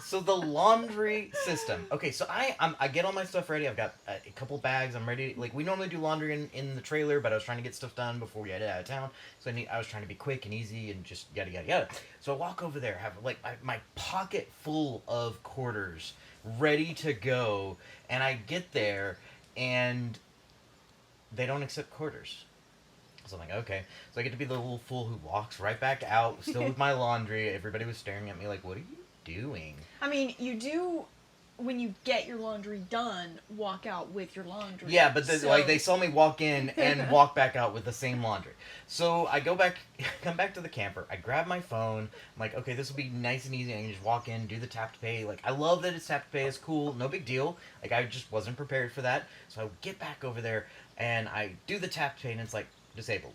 So the laundry system. Okay, so I get all my stuff ready. I've got a couple bags. I'm ready. Like, we normally do laundry in the trailer, but I was trying to get stuff done before we headed out of town. So I was trying to be quick and easy and just yada yada yada. So I walk over there, have like my pocket full of quarters, ready to go, and I get there, and they don't accept quarters. So I'm like, okay. So I get to be the little fool who walks right back out, still with my laundry. Everybody was staring at me like, what are you doing? I mean, you do, when you get your laundry done, walk out with your laundry. Yeah, but like they saw me walk in and walk back out with the same laundry. So I come back to the camper. I grab my phone. I'm like, okay, this will be nice and easy. I can just walk in, do the tap to pay. Like, I love that it's tap to pay. It's cool. No big deal. Like, I just wasn't prepared for that. So I get back over there and I do the tap to pay, and it's like, disabled.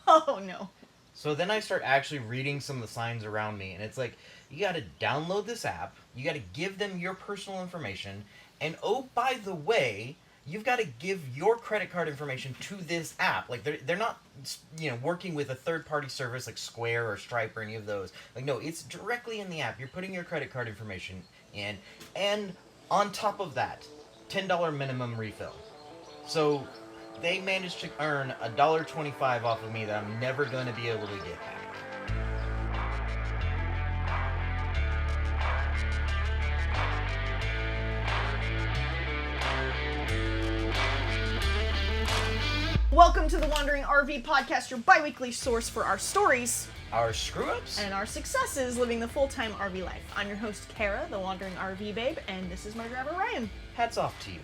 Oh, no. So then I start actually reading some of the signs around me, and it's like, you got to download this app, you got to give them your personal information, and oh, by the way, you've got to give your credit card information to this app. Like, they're not, working with a third-party service like Square or Stripe or any of those. Like, no, it's directly in the app. You're putting your credit card information in, and on top of that, $10 minimum refill. So they managed to earn $1.25 off of me that I'm never going to be able to get back. Welcome to the Wandering RV Podcast, your bi-weekly source for our stories, Our screw-ups, and our successes living the full-time RV life. I'm your host, Kara, the Wandering RV Babe, and this is my driver, Ryan. Hats off to you.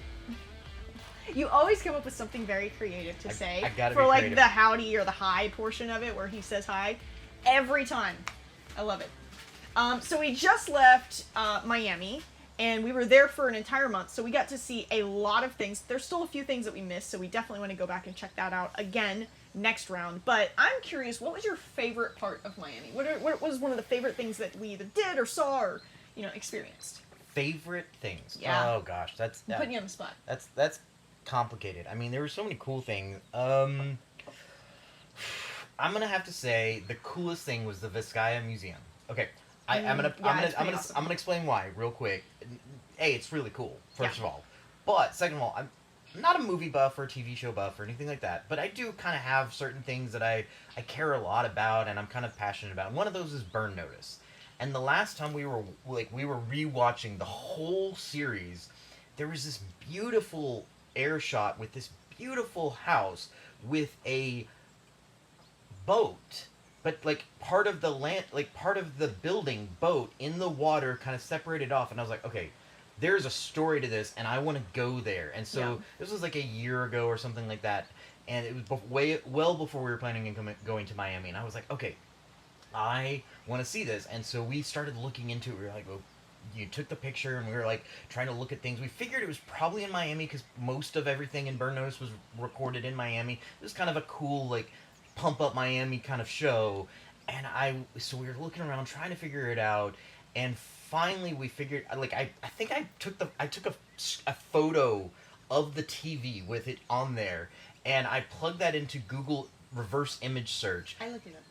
You always come up with something very creative to say I gotta for be like creative. the howdy or the hi portion of it where he says hi every time. I love it. So we just left Miami and we were there for an entire month, so we got to see a lot of things. There's still a few things that we missed, so we definitely want to go back and check that out again next round. But I'm curious, what was your favorite part of Miami? What was one of the favorite things that we either did or saw or experienced? Favorite things? Yeah. Oh gosh, that's I'm putting you on the spot. That's complicated. I mean, there were so many cool things. I'm gonna have to say the coolest thing was the Vizcaya Museum. Okay, I'm gonna explain why real quick. A, it's really cool. First of all, but second of all, I'm not a movie buff or a TV show buff or anything like that. But I do kind of have certain things that I care a lot about and I'm kind of passionate about. And one of those is Burn Notice. And the last time we were rewatching the whole series, there was this beautiful air shot with this beautiful house with a boat, but like part of the land, like part of the building boat in the water kind of separated off, and I was like, okay, there's a story to this and I want to go there. And so this was like a year ago or something like that, and it was well before we were planning on going to Miami, and I was like, okay, I want to see this. And so we started looking into it. We were like, well, you took the picture and we were like trying to look at things. We figured it was probably in Miami because most of everything in Burn Notice was recorded in Miami. It was kind of a cool, like, pump up Miami kind of show. And so we were looking around trying to figure it out, and finally we figured, like, I think I took a photo of the TV with it on there, and I plugged that into Google reverse image search. I looked it up.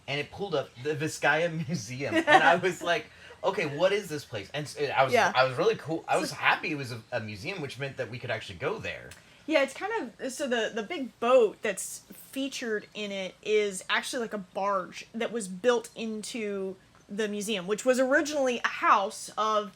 And it pulled up the Vizcaya Museum, and I was like, okay, what is this place? And I was really cool. I was happy it was a museum, which meant that we could actually go there. Yeah, it's kind of, so the big boat that's featured in it is actually like a barge that was built into the museum, which was originally a house of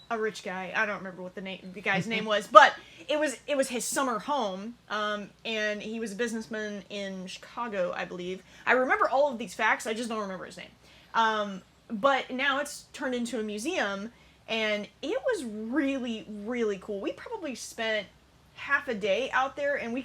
a rich guy. I don't remember what the guy's name was, but it was his summer home, and he was a businessman in Chicago, I believe. I remember all of these facts, I just don't remember his name. But now it's turned into a museum, and it was really, really cool. We probably spent half a day out there, and we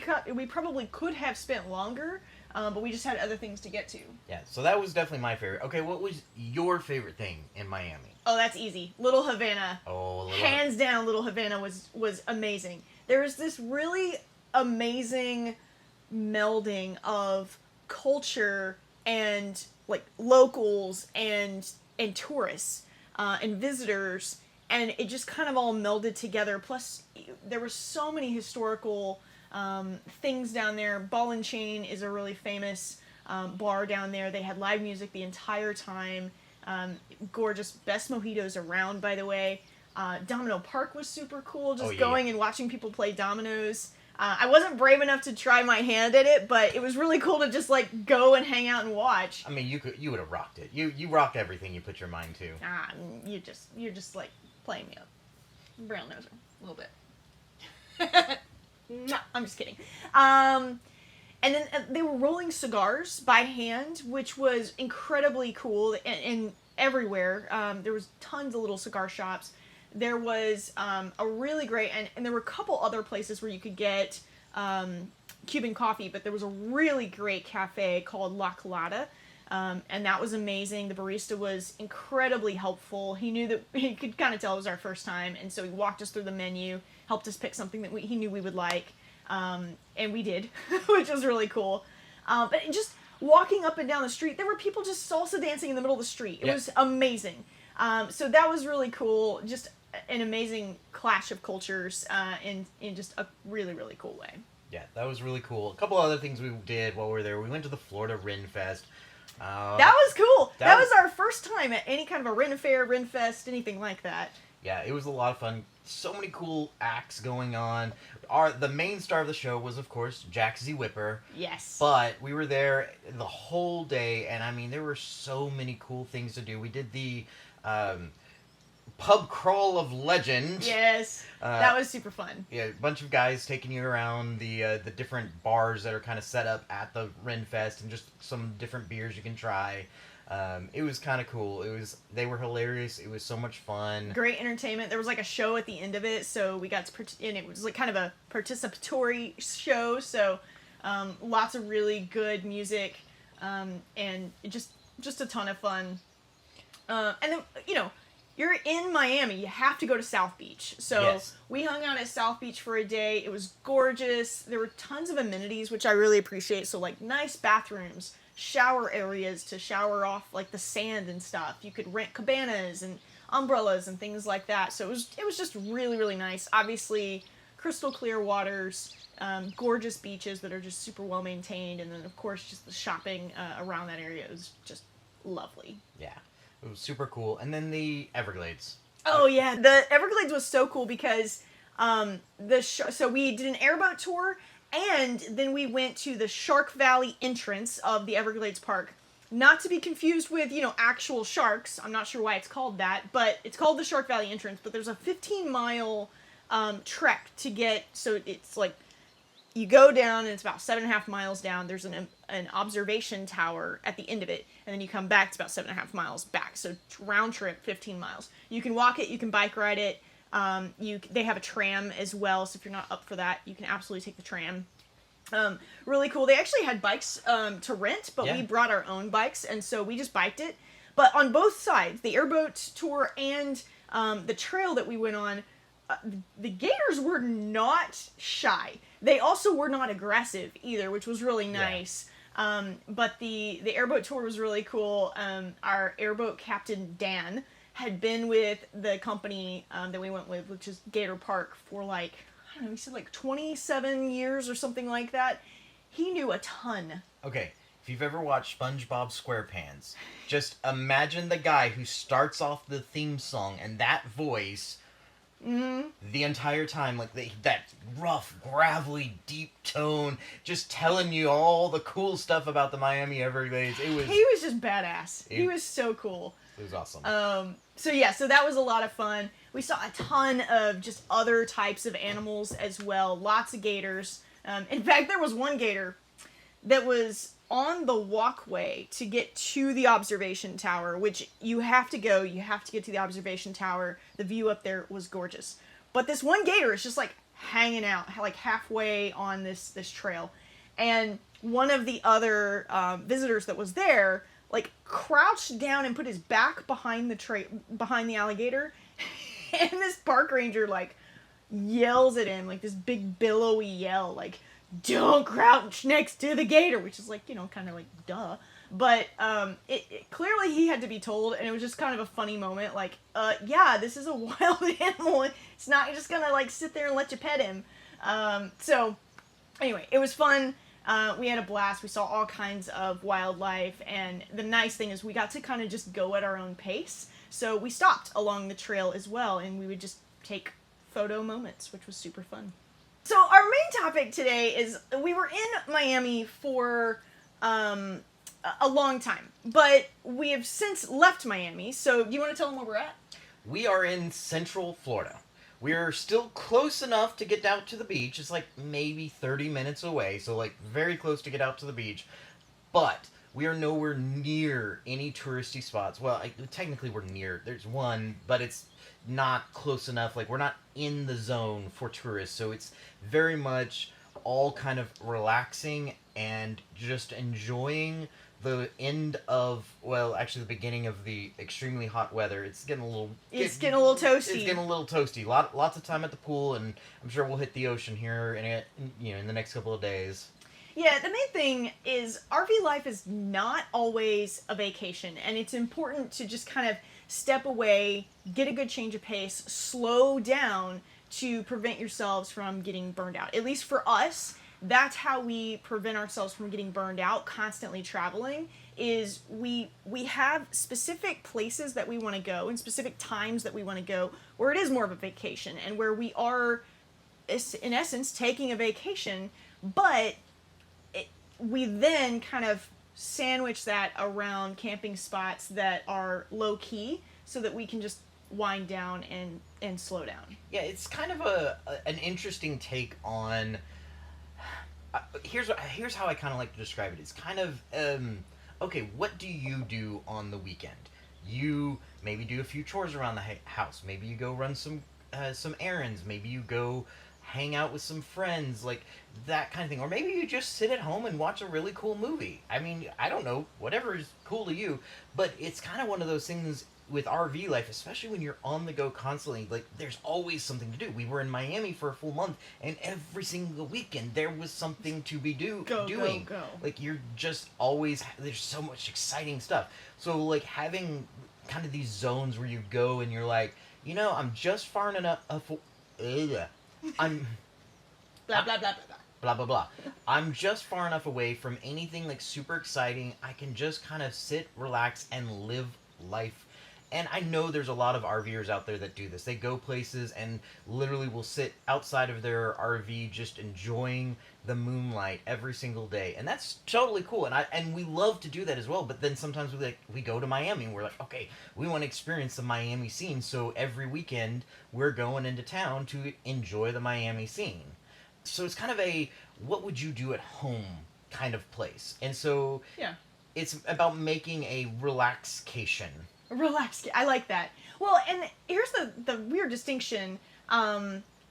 probably could have spent longer, but we just had other things to get to. Yeah, so that was definitely my favorite. Okay, what was your favorite thing in Miami? Oh, that's easy. Little Havana. Oh, hands down, Little Havana was amazing. There was this really amazing melding of culture and like locals and tourists and visitors, and it just kind of all melded together. Plus, there were so many historical things down there. Ball and Chain is a really famous bar down there. They had live music the entire time. Gorgeous, best mojitos around, by the way. Domino Park was super cool, just yeah. going and watching people play dominoes. I wasn't brave enough to try my hand at it, but it was really cool to just like go and hang out and watch. I mean, you would have rocked it. You rock everything you put your mind to. You're just like playing me up, brown noser a little bit. No, I'm just kidding. And then they were rolling cigars by hand, which was incredibly cool and everywhere. There was tons of little cigar shops. There was a really great, and there were a couple other places where you could get Cuban coffee, but there was a really great cafe called La Colada, and that was amazing. The barista was incredibly helpful. He knew that he could kind of tell it was our first time, and so he walked us through the menu, helped us pick something that he knew we would like, and we did, which was really cool. But just walking up and down the street, there were people just salsa dancing in the middle of the street. It was amazing. So that was really cool. Just an amazing clash of cultures in just a really, really cool way. Yeah, that was really cool. A couple other things we did while we were there. We went to the Florida Ren Fest. That was cool. That was our first time at any kind of a Ren Fair, Ren Fest, anything like that. Yeah, it was a lot of fun. So many cool acts going on. The main star of the show was, of course, Jack Z. Whipper. Yes. But we were there the whole day, and I mean, there were so many cool things to do. We did the pub crawl of legend. Yes, that was super fun. Yeah, a bunch of guys taking you around the different bars that are kind of set up at the Ren Fest, and just some different beers you can try. It was kind of cool. They were hilarious. It was so much fun. Great entertainment. There was like a show at the end of it, so we got to and it was like kind of a participatory show. So lots of really good music, and just a ton of fun. And then you're in Miami, you have to go to South Beach. So yes. We hung out at South Beach for a day. It was gorgeous. There were tons of amenities, which I really appreciate. So like nice bathrooms, shower areas to shower off like the sand and stuff. You could rent cabanas and umbrellas and things like that. So it was just really, really nice. Obviously, crystal clear waters, gorgeous beaches that are just super well maintained. And then of course, just the shopping around that area was just lovely. Yeah. It was super cool. And then the Everglades. Oh, yeah. The Everglades was so cool because so we did an airboat tour, and then we went to the Shark Valley entrance of the Everglades Park. Not to be confused with, actual sharks. I'm not sure why it's called that, but it's called the Shark Valley entrance. But there's a 15-mile trek to get, so it's like you go down, and it's about 7.5 miles down. There's an observation tower at the end of it, and then you come back. It's about 7.5 miles back. So round trip, 15 miles. You can walk it. You can bike ride it. They have a tram as well. So if you're not up for that, you can absolutely take the tram. Really cool. They actually had bikes to rent, but we brought our own bikes, and so we just biked it. But on both sides, the airboat tour and the trail that we went on, the gators were not shy. They also were not aggressive either, which was really nice. Yeah. But the airboat tour was really cool. Our airboat captain, Dan, had been with the company that we went with, which is Gator Park, for like, I don't know, he said like 27 years or something like that. He knew a ton. Okay, if you've ever watched SpongeBob SquarePants, just imagine the guy who starts off the theme song and that voice... Mm-hmm. The entire time, like that rough, gravelly, deep tone, just telling you all the cool stuff about the Miami Everglades. He was just badass. He was so cool. It was awesome. So that was a lot of fun. We saw a ton of just other types of animals as well. Lots of gators. In fact, there was one gator that was on the walkway to get to the observation tower, which you have to go. You have to get to the observation tower. The view up there was gorgeous. But this one gator is just like hanging out, like halfway on this trail. And one of the other visitors that was there, like crouched down and put his back behind behind the alligator. And this park ranger like yells at him, like this big billowy yell, like, "Don't crouch next to the gator," which is like, kind of like duh. But it clearly he had to be told, and it was just kind of a funny moment. Like, this is a wild animal. It's not just gonna like sit there and let you pet him. So anyway, it was fun. We had a blast. We saw all kinds of wildlife, and the nice thing is we got to kind of just go at our own pace. So we stopped along the trail as well, and we would just take photo moments, which was super fun. So our main topic today is we were in Miami for a long time, but we have since left Miami. So do you want to tell them where we're at? We are in Central Florida. We're still close enough to get out to the beach. It's like maybe 30 minutes away, so like very close to get out to the beach. But we are nowhere near any touristy spots. Well, technically we're near. There's one, but it's not close enough. Like, we're not in the zone for tourists, so it's very much all kind of relaxing and just enjoying the end of, well, actually the beginning of the extremely hot weather. It's getting a little toasty. It's getting a little toasty. Lots of time at the pool, and I'm sure we'll hit the ocean here in the next couple of days. Yeah, the main thing is RV life is not always a vacation, and it's important to just kind of step away, get a good change of pace, slow down to prevent yourselves from getting burned out. At least for us, that's how we prevent ourselves from getting burned out constantly traveling, is we have specific places that we want to go and specific times that we want to go where it is more of a vacation and where we are, in essence, taking a vacation, but we then kind of sandwich that around camping spots that are low key so that we can just wind down and slow down. Yeah, it's kind of an interesting take on. Here's how I kind of like to describe it. It's kind of okay. What do you do on the weekend? You maybe do a few chores around the house. Maybe you go run some errands. Maybe you go hang out with some friends, like that kind of thing. Or maybe you just sit at home and watch a really cool movie. I mean, I don't know, whatever is cool to you, but it's kind of one of those things with RV life, especially when you're on the go constantly. Like, there's always something to do. We were in Miami for a full month, and every single weekend there was something to be doing. Go. Like, you're just always, there's so much exciting stuff. So, like, having kind of these zones where you go and you're like, I'm just far enough. I'm blah blah blah blah blah. Blah blah blah. I'm just far enough away from anything like super exciting. I can just kind of sit, relax, and live life. And I know there's a lot of RVers out there that do this. They go places and literally will sit outside of their RV just enjoying the moonlight every single day. And that's totally cool. And we love to do that as well. But then sometimes we go to Miami and we're like, okay, we want to experience the Miami scene. So every weekend we're going into town to enjoy the Miami scene. So it's kind of a what would you do at home kind of place. And so yeah, it's about making a relaxation. Relax. I like that. Well, and here's the weird distinction,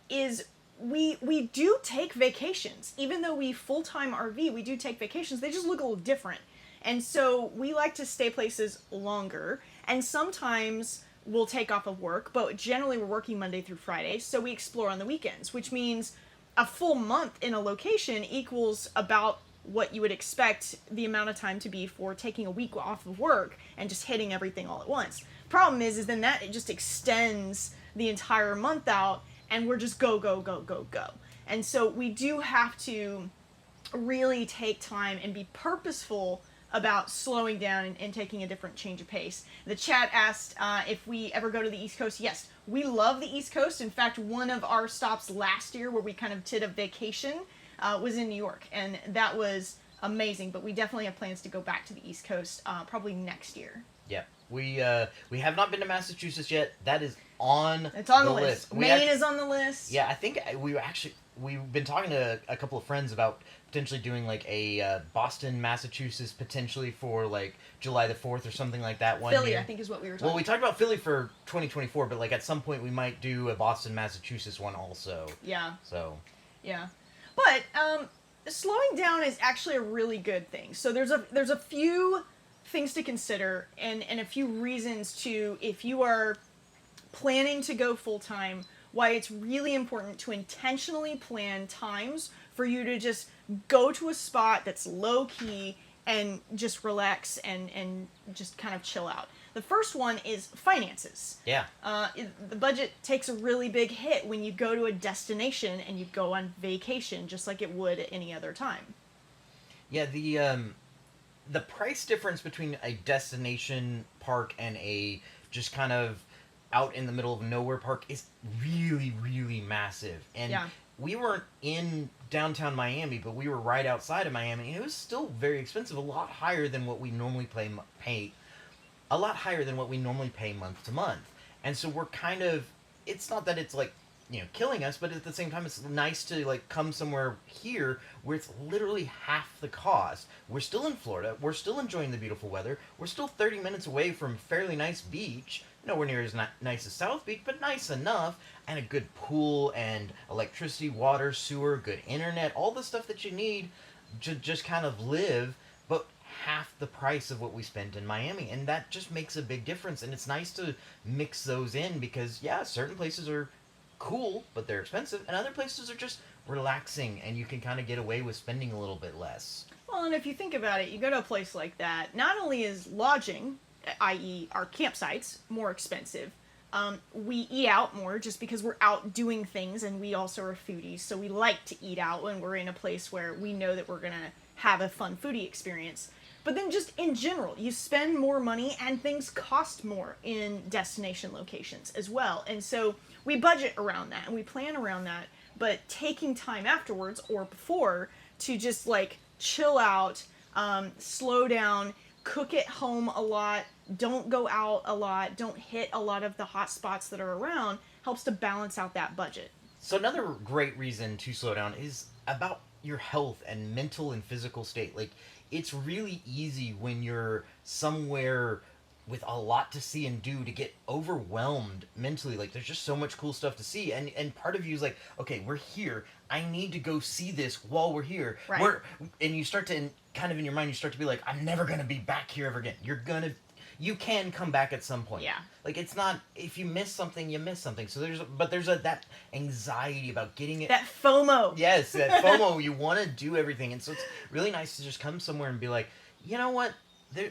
is we do take vacations. Even though we full-time RV, we do take vacations. They just look a little different. And so we like to stay places longer. And sometimes we'll take off of work, but generally we're working Monday through Friday. So we explore on the weekends, which means a full month in a location equals about what you would expect the amount of time to be for taking a week off of work and just hitting everything all at once. Problem is then that it just extends the entire month out, and we're just go. And so we do have to really take time and be purposeful about slowing down and taking a different change of pace. The chat asked if we ever go to the East Coast. Yes, we love the East Coast. In fact, one of our stops last year where we kind of did a vacation was in New York, and that was amazing. But we definitely have plans to go back to the East Coast probably next year. Yeah, we have not been to Massachusetts yet. That is on it's on the list. Maine is on the list. Yeah, I think we've been talking to a couple of friends about potentially doing like a Boston, Massachusetts, potentially for like July the 4th or something like that one Philly, year. I think is what we were talking Well, we talked about Philly for 2024, but like at some point we might do a Boston, Massachusetts one also. Yeah. So. Yeah. But slowing down is actually a really good thing. So there's a few things to consider and a few reasons to, if you are planning to go full-time, why it's really important to intentionally plan times for you to just go to a spot that's low-key and just relax and just kind of chill out. The first one is finances. Yeah. The budget takes a really big hit when you go to a destination and you go on vacation, just like it would at any other time. Yeah, the price difference between a destination park and a just kind of out in the middle of nowhere park is really, really massive. And Yeah. we weren't in downtown Miami, but we were right outside of Miami, and it was still very expensive, a lot higher than what we normally pay a lot higher than what we normally pay month to month. And so we're kind of, it's not that it's like, killing us, but at the same time it's nice to like come somewhere here where it's literally half the cost. We're still in Florida, we're still enjoying the beautiful weather, we're still 30 minutes away from fairly nice beach, nowhere near as nice as South Beach, but nice enough, and a good pool and electricity, water, sewer, good internet, all the stuff that you need to just kind of live, but half the price of what we spent in Miami. And that just makes a big difference. And it's nice to mix those in because, yeah, certain places are cool, but they're expensive, and other places are just relaxing, and you can kind of get away with spending a little bit less. Well, and if you think about it, you go to a place like that, not only is lodging, i.e., our campsites, more expensive, we eat out more just because we're out doing things, and we also are foodies, so we like to eat out when we're in a place where we know that we're going to have a fun foodie experience. But then, just in general, you spend more money and things cost more in destination locations as well. And so we budget around that and we plan around that. But taking time afterwards or before to just like chill out, slow down, cook at home a lot, don't go out a lot, don't hit a lot of the hot spots that are around, helps to balance out that budget. So, another great reason to slow down is about your health and mental and physical state. Like, it's really easy when you're somewhere with a lot to see and do to get overwhelmed mentally. Like, there's just so much cool stuff to see, and part of you is like, okay, we're here, I need to go see this while we're here. Right. And you start to, kind of in your mind, you start to be like, I'm never gonna be back here ever again. You can come back at some point. Yeah. Like, it's not, if you miss something, you miss something. So there's that anxiety about getting it. That FOMO. Yes, that FOMO. You want to do everything, and so it's really nice to just come somewhere and be like, you know what?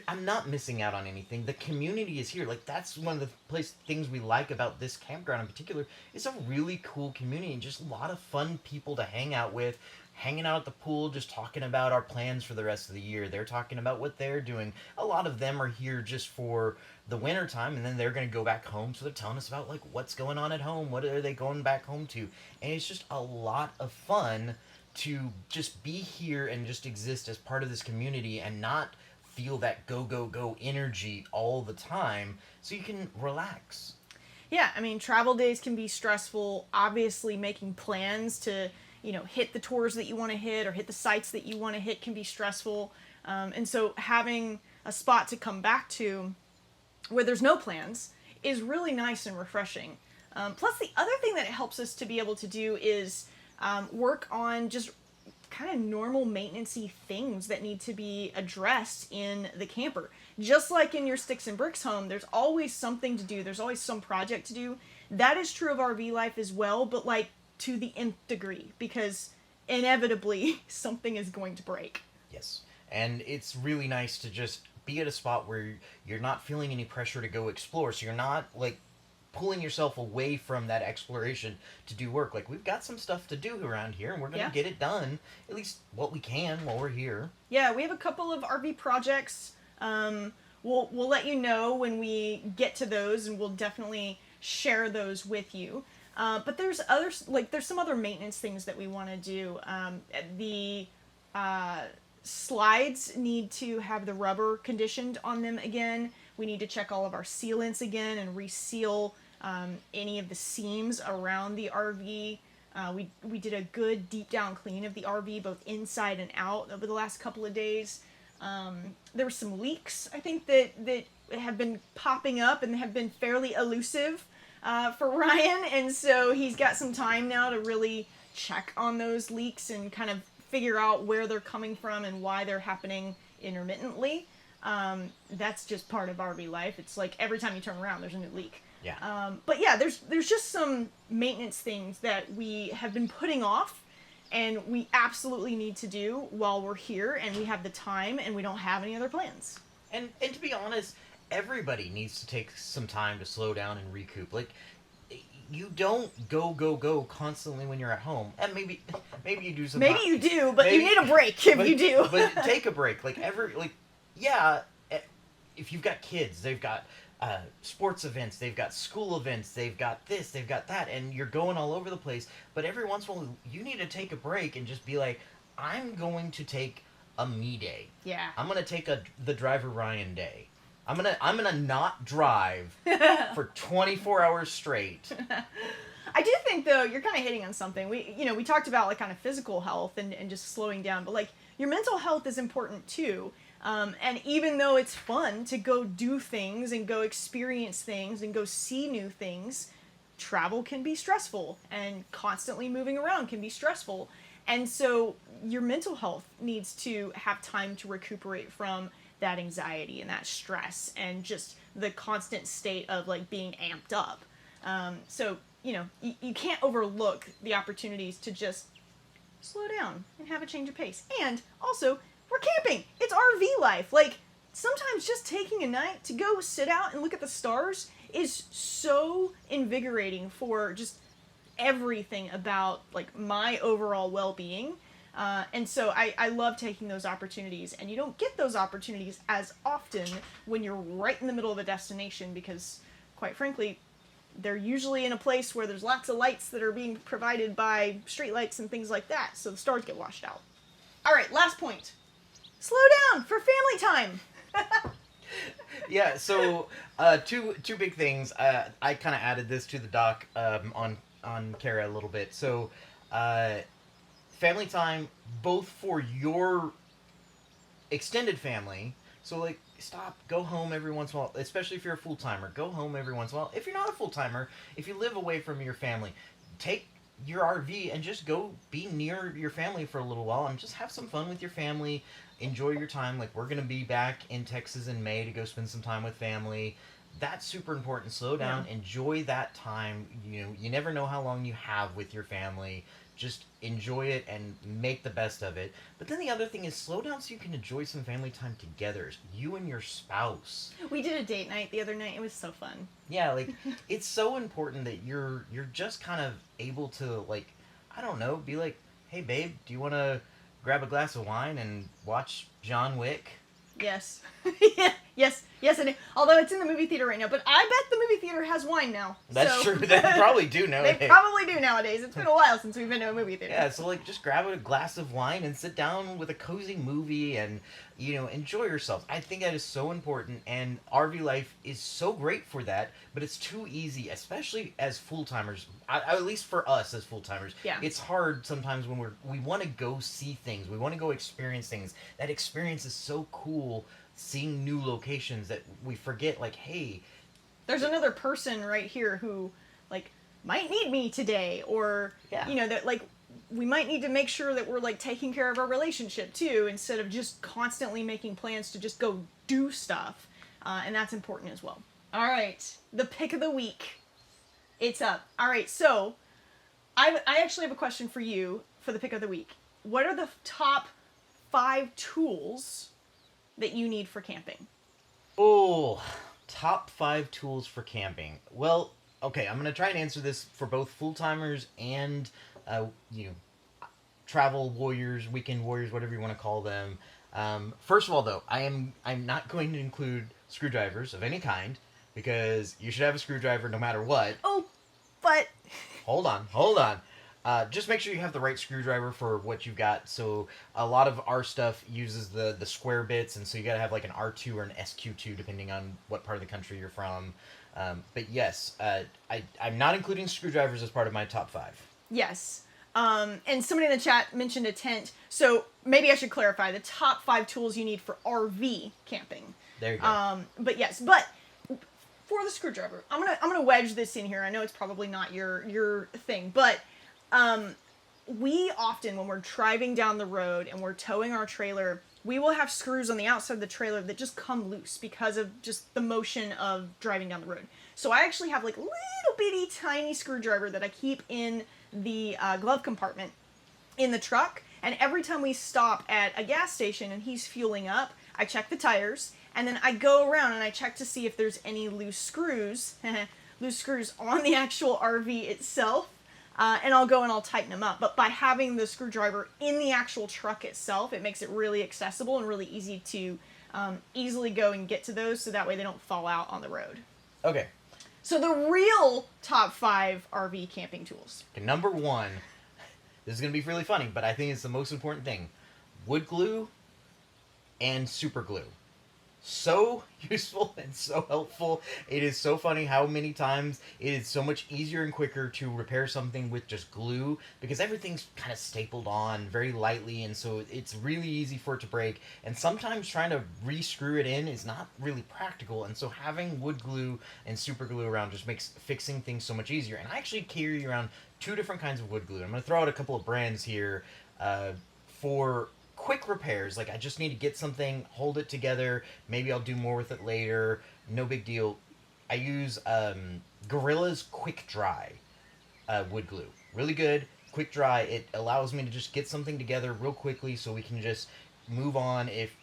I'm not missing out on anything. The community is here. Like, that's one of the things we like about this campground in particular. It's a really cool community and just a lot of fun people to hang out with. Hanging out at the pool, just talking about our plans for the rest of the year. They're talking about what they're doing. A lot of them are here just for the winter time, and then they're going to go back home, so they're telling us about like what's going on at home, what are they going back home to, and it's just a lot of fun to just be here and just exist as part of this community and not feel that go go go energy all the time, so you can relax. Yeah, I mean, travel days can be stressful. Obviously, making plans to hit the tours that you want to hit or hit the sites that you want to hit can be stressful. And so having a spot to come back to where there's no plans is really nice and refreshing. Plus, the other thing that it helps us to be able to do is work on just kind of normal maintenance-y things that need to be addressed in the camper. Just like in your sticks and bricks home, there's always something to do. There's always some project to do. That is true of RV life as well, but like to the nth degree, because inevitably something is going to break. Yes. And it's really nice to just be at a spot where you're not feeling any pressure to go explore. So you're not like pulling yourself away from that exploration to do work. Like, we've got some stuff to do around here and we're going to get it done, at least what we can while we're here. Yeah, we have a couple of RV projects. We'll let you know when we get to those, and we'll definitely share those with you. But there's some other maintenance things that we want to do. The slides need to have the rubber conditioned on them again. We need to check all of our sealants again and reseal any of the seams around the RV. We did a good deep down clean of the RV, both inside and out, over the last couple of days. There were some leaks, I think, that have been popping up and have been fairly elusive for Ryan, and so he's got some time now to really check on those leaks and kind of figure out where they're coming from and why they're happening intermittently. That's just part of RV life. It's like every time you turn around, there's a new leak. Yeah. But yeah, there's just some maintenance things that we have been putting off, and we absolutely need to do while we're here, and we have the time, and we don't have any other plans. And to be honest, everybody needs to take some time to slow down and recoup. Like, you don't go constantly when you're at home. And maybe you do some. Maybe you do, but you need a break if you do. But take a break. Yeah, if you've got kids, they've got sports events, they've got school events, they've got this, they've got that, and you're going all over the place. But every once in a while, you need to take a break and just be like, I'm going to take a me day. Yeah. I'm gonna take the driver Ryan day. I'm gonna not drive for 24 hours straight. I do think though you're kind of hitting on something. We talked about like kind of physical health and just slowing down, but like your mental health is important too. And even though it's fun to go do things and go experience things and go see new things, travel can be stressful and constantly moving around can be stressful. And so your mental health needs to have time to recuperate from that anxiety and that stress and just the constant state of like being amped up. So, you can't overlook the opportunities to just slow down and have a change of pace. And also, we're camping. It's RV life. Like, sometimes just taking a night to go sit out and look at the stars is so invigorating for just everything about, like, my overall well-being. And so I love taking those opportunities. And you don't get those opportunities as often when you're right in the middle of a destination because, quite frankly, they're usually in a place where there's lots of lights that are being provided by streetlights and things like that, so the stars get washed out. All right, last point. Slow down for family time. Yeah, so two big things. I kind of added this to the doc on Kara a little bit. So family time, both for your extended family. So like, stop, go home every once in a while, especially if you're a full-timer. Go home every once in a while. If you're not a full-timer, if you live away from your family, take your RV and just go be near your family for a little while and just have some fun with your family. Enjoy your time. Like, we're going to be back in Texas in May to go spend some time with family. That's super important. Slow down. Yeah. Enjoy that time. You never know how long you have with your family. Just enjoy it and make the best of it. But then the other thing is slow down so you can enjoy some family time together. You and your spouse. We did a date night the other night. It was so fun. Yeah, like, it's so important that you're just kind of able to, like, I don't know, be like, hey, babe, do you want to grab a glass of wine and watch John Wick? Yes. Yes, and although it's in the movie theater right now, but I bet the movie theater has wine now. That's true. They probably do nowadays. They probably do nowadays. It's been a while since we've been to a movie theater. Yeah, so like just grab a glass of wine and sit down with a cozy movie and enjoy yourself. I think that is so important, and RV life is so great for that. But it's too easy, especially as full timers. At least for us as full timers, yeah. It's hard sometimes when we want to go see things, we want to go experience things. That experience is so cool. Seeing new locations that we forget, like, hey, there's another person right here who, like, might need me today, or that, like, we might need to make sure that we're, like, taking care of our relationship too, instead of just constantly making plans to just go do stuff, and that's important as well. All right, the pick of the week, it's up. All right, so I actually have a question for you for the pick of the week. What are the top 5 tools that you need for camping? Oh, top 5 tools for camping. Well, okay, I'm going to try and answer this for both full-timers and, travel warriors, weekend warriors, whatever you want to call them. First of all, though, I'm not going to include screwdrivers of any kind, because you should have a screwdriver no matter what. Oh, but... Hold on. Just make sure you have the right screwdriver for what you've got. So a lot of our stuff uses the square bits, and so you gotta have like an R2 or an SQ2 depending on what part of the country you're from. But yes, I'm not including screwdrivers as part of my top 5. Yes. And somebody in the chat mentioned a tent. So maybe I should clarify the top 5 tools you need for RV camping. There you go. But yes, but for the screwdriver, I'm gonna wedge this in here. I know it's probably not your thing, but we often, when we're driving down the road and we're towing our trailer, we will have screws on the outside of the trailer that just come loose because of just the motion of driving down the road. So I actually have like a little bitty tiny screwdriver that I keep in the glove compartment in the truck. And every time we stop at a gas station and he's fueling up, I check the tires, and then I go around and I check to see if there's any loose screws loose screws on the actual RV itself. And I'll go and I'll tighten them up. But by having the screwdriver in the actual truck itself, it makes it really accessible and really easy to easily go and get to those, so that way they don't fall out on the road. Okay. So the real top 5 RV camping tools. Okay, number 1, this is going to be really funny, but I think it's the most important thing. Wood glue and super glue. So useful and so helpful. It is so funny how many times it is so much easier and quicker to repair something with just glue, because everything's kind of stapled on very lightly, and so it's really easy for it to break, and sometimes trying to re-screw it in is not really practical, and so having wood glue and super glue around just makes fixing things so much easier. And I actually carry around 2 different kinds of wood glue. I'm going to throw out a couple of brands here for quick repairs. Like, I just need to get something, hold it together, maybe I'll do more with it later, no big deal. I use Gorilla's Quick Dry wood glue. Really good, quick dry. It allows me to just get something together real quickly so we can just move on if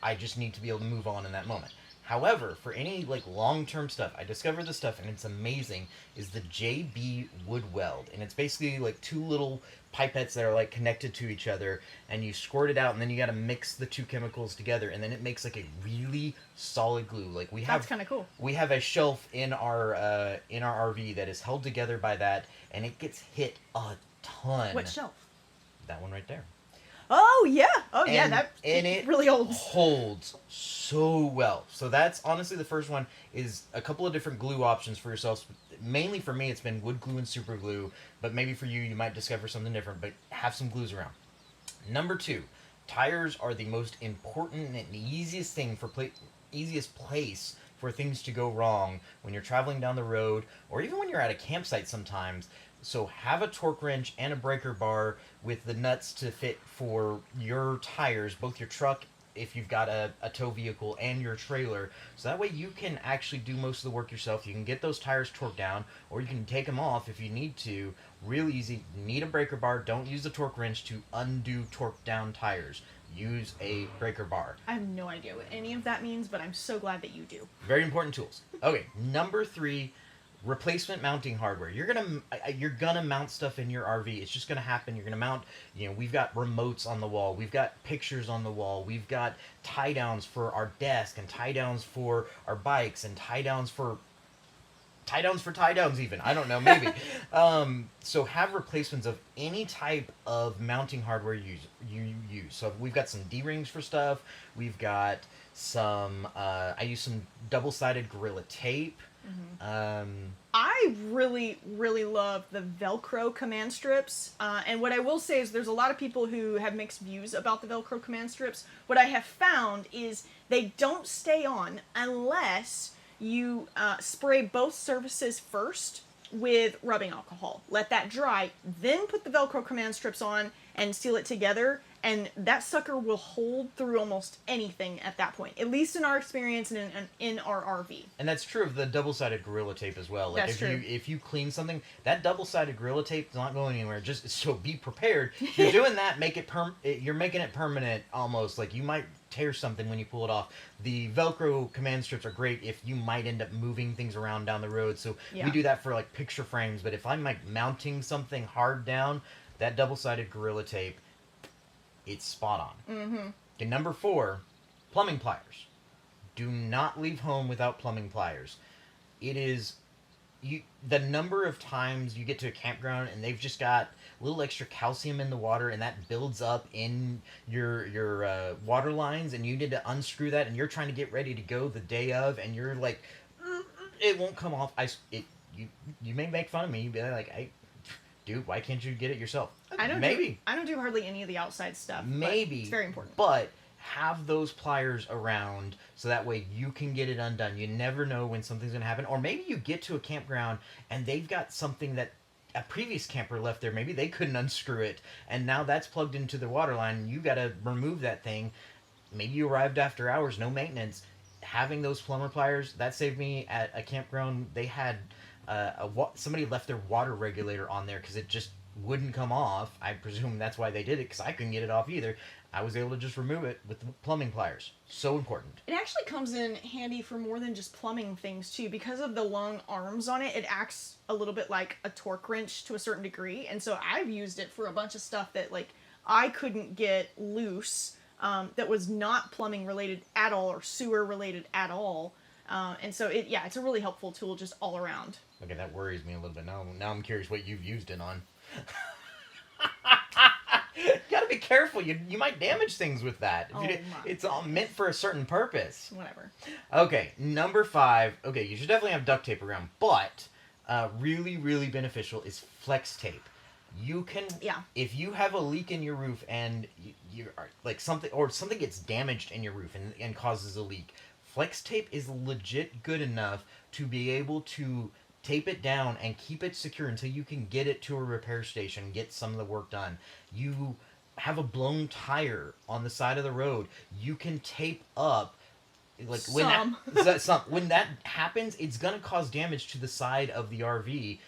I just need to be able to move on in that moment. However, for any like long-term stuff, I discovered this stuff and it's amazing, is the JB Wood Weld. And it's basically like 2 little pipettes that are like connected to each other, and you squirt it out, and then you got to mix the 2 chemicals together, and then it makes like a really solid glue. Like That's kind of cool. We have a shelf in our RV that is held together by that, and it gets hit a ton. What shelf? That one right there. Oh yeah, and it really holds so well. So that's honestly the first one, is a couple of different glue options for yourselves. Mainly for me, it's been wood glue and super glue, but maybe for you, you might discover something different. But have some glues around. Number 2, tires are the most important and easiest thing for easiest place for things to go wrong when you're traveling down the road, or even when you're at a campsite sometimes. So have a torque wrench and a breaker bar with the nuts to fit for your tires, both your truck, if you've got a tow vehicle, and your trailer. So that way you can actually do most of the work yourself. You can get those tires torqued down, or you can take them off if you need to. Real easy. Need a breaker bar. Don't use the torque wrench to undo torque down tires. Use a breaker bar. I have no idea what any of that means, but I'm so glad that you do. Very important tools. Okay, number 3, replacement mounting hardware. You're gonna mount stuff in your RV. It's just gonna happen. You're gonna mount, we've got remotes on the wall, we've got pictures on the wall, we've got tie downs for our desk, and tie downs for our bikes, and tie downs for tie downs even. I don't know, maybe. So have replacements of any type of mounting hardware you use. So we've got some D-rings for stuff. We've got some, I use some double-sided Gorilla tape. Mm-hmm. I really, really love the Velcro command strips. And what I will say is there's a lot of people who have mixed views about the Velcro command strips. What I have found is they don't stay on unless you spray both surfaces first with rubbing alcohol. Let that dry, then put the Velcro command strips on and seal it together, and that sucker will hold through almost anything at that point. At least in our experience and in our RV. And that's true of the double-sided Gorilla tape as well. Like, that's true. If you clean something, that double-sided Gorilla tape is not going anywhere. Just so be prepared. If you're doing that, you're making it permanent almost. Like, you might tear something when you pull it off. The Velcro command strips are great if you might end up moving things around down the road. So we do that for like picture frames. But if I'm like mounting something hard down, that double-sided Gorilla tape, it's spot on. Mm-hmm. Okay, number 4, plumbing pliers. Do not leave home without plumbing pliers. It is the number of times you get to a campground and they've just got a little extra calcium in the water, and that builds up in your water lines, and you need to unscrew that, and you're trying to get ready to go the day of, and you're like, it won't come off. You may make fun of me, but like, dude, why can't you get it yourself? I don't do hardly any of the outside stuff. Maybe it's very important. But have those pliers around so that way you can get it undone. You never know when something's going to happen. Or maybe you get to a campground and they've got something that a previous camper left there. Maybe they couldn't unscrew it, and now that's plugged into the water line, and you got to remove that thing. Maybe you arrived after hours, no maintenance. Having those plumber pliers, that saved me at a campground. They had somebody left their water regulator on there because it just wouldn't come off. I presume that's why they did it, because I couldn't get it off either. I was able to just remove it with the plumbing pliers. So important. It actually comes in handy for more than just plumbing things too. Because of the long arms on it, it acts a little bit like a torque wrench to a certain degree. And so I've used it for a bunch of stuff that like I couldn't get loose, that was not plumbing related at all or sewer related at all. And so it's a really helpful tool just all around. Okay, that worries me a little bit. Now I'm curious what you've used it on. You gotta be careful. You might damage things with that. It's all meant for a certain purpose. Whatever. Okay, number 5. Okay, you should definitely have duct tape around, but really, really beneficial is flex tape. You can, if you have a leak in your roof and you are like something gets damaged in your roof and causes a leak, flex tape is legit good enough to be able to tape it down and keep it secure until you can get it to a repair station, get some of the work done. You have a blown tire on the side of the road, you can tape up like when that happens, it's gonna cause damage to the side of the RV,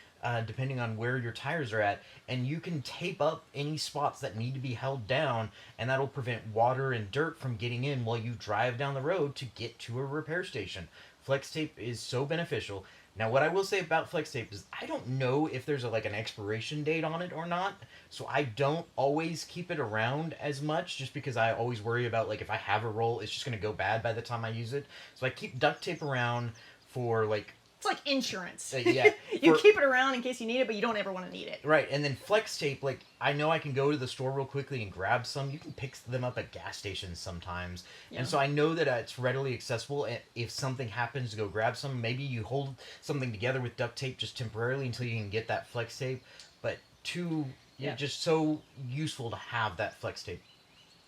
depending on where your tires are at, and you can tape up any spots that need to be held down, and that'll prevent water and dirt from getting in while you drive down the road to get to a repair station. Flex tape is so beneficial. Now, what I will say about flex tape is I don't know if there's an expiration date on it or not, so I don't always keep it around as much just because I always worry about, like, if I have a roll, it's just going to go bad by the time I use it. So I keep duct tape around for, like... It's like insurance. Yeah. You keep it around in case you need it, but you don't ever want to need it. Right, and then flex tape, like, I know I can go to the store real quickly and grab some. You can pick them up at gas stations sometimes. Yeah. And so I know that it's readily accessible. And if something happens to go grab some, maybe you hold something together with duct tape just temporarily until you can get that flex tape. But just so useful to have that flex tape.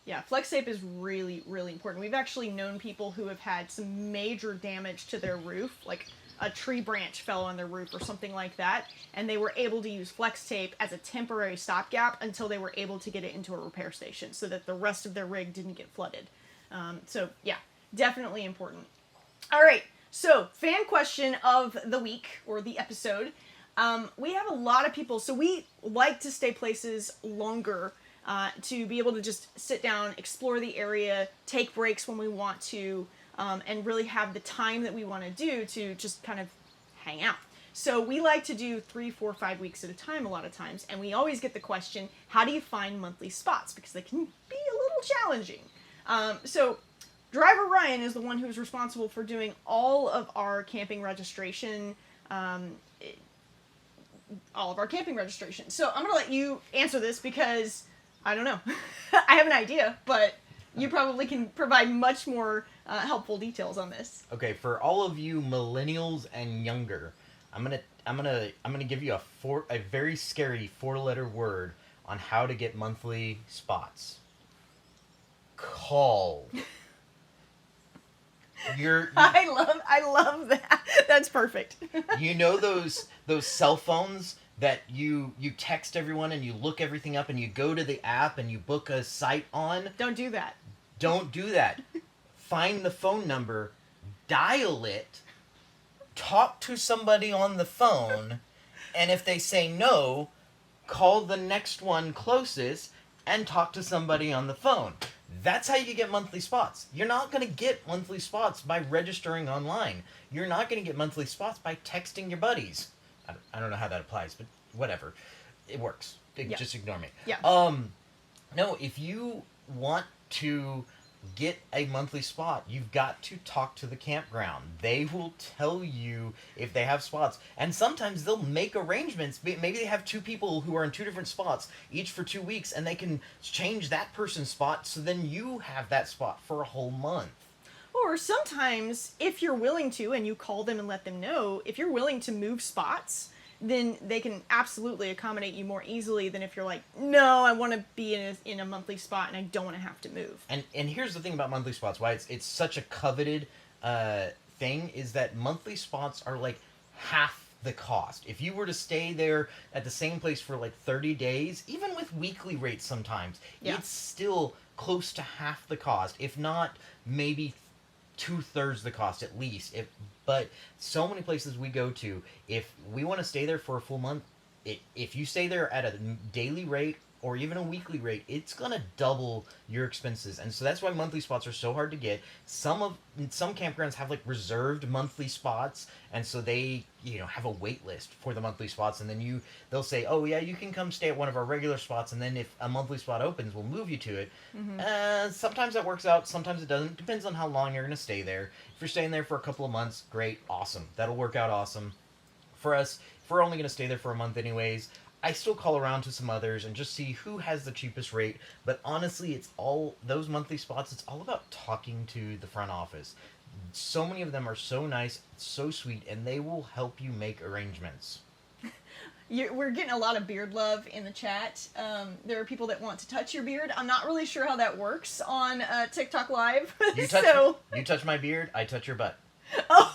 Yeah, flex tape is really, really important. We've actually known people who have had some major damage to their roof, like a tree branch fell on their roof or something like that, and they were able to use flex tape as a temporary stopgap until they were able to get it into a repair station so that the rest of their rig didn't get flooded. So, yeah, definitely important. All right, so fan question of the week, or the episode. We have a lot of people, so we like to stay places longer to be able to just sit down, explore the area, take breaks when we want to, and really have the time that we want to do to just kind of hang out. So we like to do 3, 4, 5 weeks at a time a lot of times, and we always get the question, how do you find monthly spots? Because they can be a little challenging. So Driver Ryan is the one who's responsible for doing all of our camping registration, So I'm going to let you answer this because, I don't know, I have an idea, but you probably can provide much more helpful details on this. Okay, for all of you millennials and younger, I'm gonna give you a very scary 4-letter word on how to get monthly spots. Call. I love that. That's perfect. You know those cell phones that you text everyone and you look everything up and you go to the app and you book a site on? Don't do that. Don't do that. Find the phone number, dial it, talk to somebody on the phone, and if they say no, call the next one closest and talk to somebody on the phone. That's how you get monthly spots. You're not going to get monthly spots by registering online. You're not going to get monthly spots by texting your buddies. I don't know how that applies, but whatever. It works. Just ignore me. Yeah. No, if you want to get a monthly spot, you've got to talk to the campground. They will tell you if they have spots, and sometimes they'll make arrangements. Maybe they have 2 people who are in 2 different spots, each for 2 weeks, and they can change that person's spot, so then you have that spot for a whole month. Or sometimes, if you're willing to, and you call them and let them know, if you're willing to move spots, then they can absolutely accommodate you more easily than if you're like, no, I want to be in a monthly spot and I don't want to have to move. And here's the thing about monthly spots, why it's such a coveted thing, is that monthly spots are like half the cost. If you were to stay there at the same place for like 30 days, even with weekly rates sometimes, it's still close to half the cost, if not maybe 2/3 the cost at least. But so many places we go to, if we want to stay there for a full month, if you stay there at a daily rate or even a weekly rate, it's gonna double your expenses. And so that's why monthly spots are so hard to get. Some campgrounds have like reserved monthly spots, and so they have a wait list for the monthly spots, and then they'll say, oh yeah, you can come stay at one of our regular spots, and then if a monthly spot opens, we'll move you to it. Sometimes that works out, sometimes it doesn't. Depends on how long you're gonna stay there. If you're staying there for a couple of months, great, awesome, that'll work out awesome. For us, if we're only going to stay there for a month anyways, I still call around to some others and just see who has the cheapest rate. But honestly, it's all those monthly spots, it's all about talking to the front office. So many of them are so nice, so sweet, and they will help you make arrangements. We're getting a lot of beard love in the chat. There are people that want to touch your beard. I'm not really sure how that works on TikTok Live. You touch my beard, I touch your butt. Oh,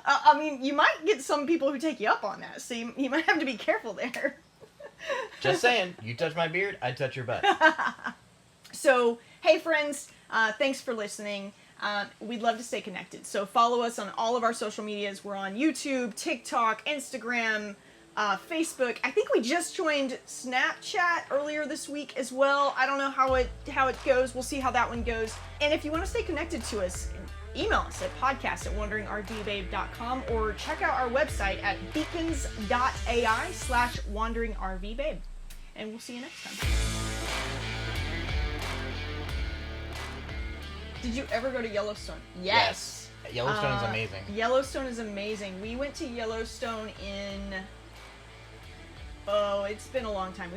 I mean, you might get some people who take you up on that, so you might have to be careful there. Just saying, you touch my beard, I touch your butt. So, hey friends, thanks for listening. We'd love to stay connected. So follow us on all of our social medias. We're on YouTube, TikTok, Instagram, Facebook. I think we just joined Snapchat earlier this week as well. I don't know how it goes. We'll see how that one goes. And if you want to stay connected to us, email us at podcast@wanderingRVbabe.com or check out our website at beacons.ai/wanderingRVbabe. And we'll see you next time. Did you ever go to Yellowstone? Yes. Yellowstone is amazing. Yellowstone is amazing. We went to Yellowstone it's been a long time.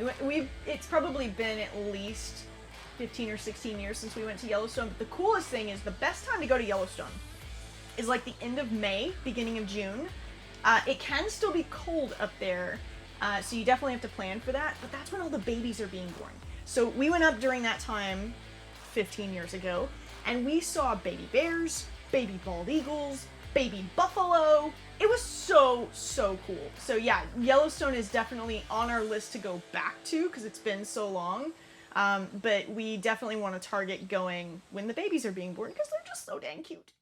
It's probably been at least 15 or 16 years since we went to Yellowstone. But the coolest thing is the best time to go to Yellowstone is like the end of May, beginning of June. It can still be cold up there, so you definitely have to plan for that. But that's when all the babies are being born. So we went up during that time 15 years ago, and we saw baby bears, baby bald eagles, baby buffalo. It was so cool. So yeah, Yellowstone is definitely on our list to go back to because it's been so long. But we definitely want to target going when the babies are being born because they're just so dang cute.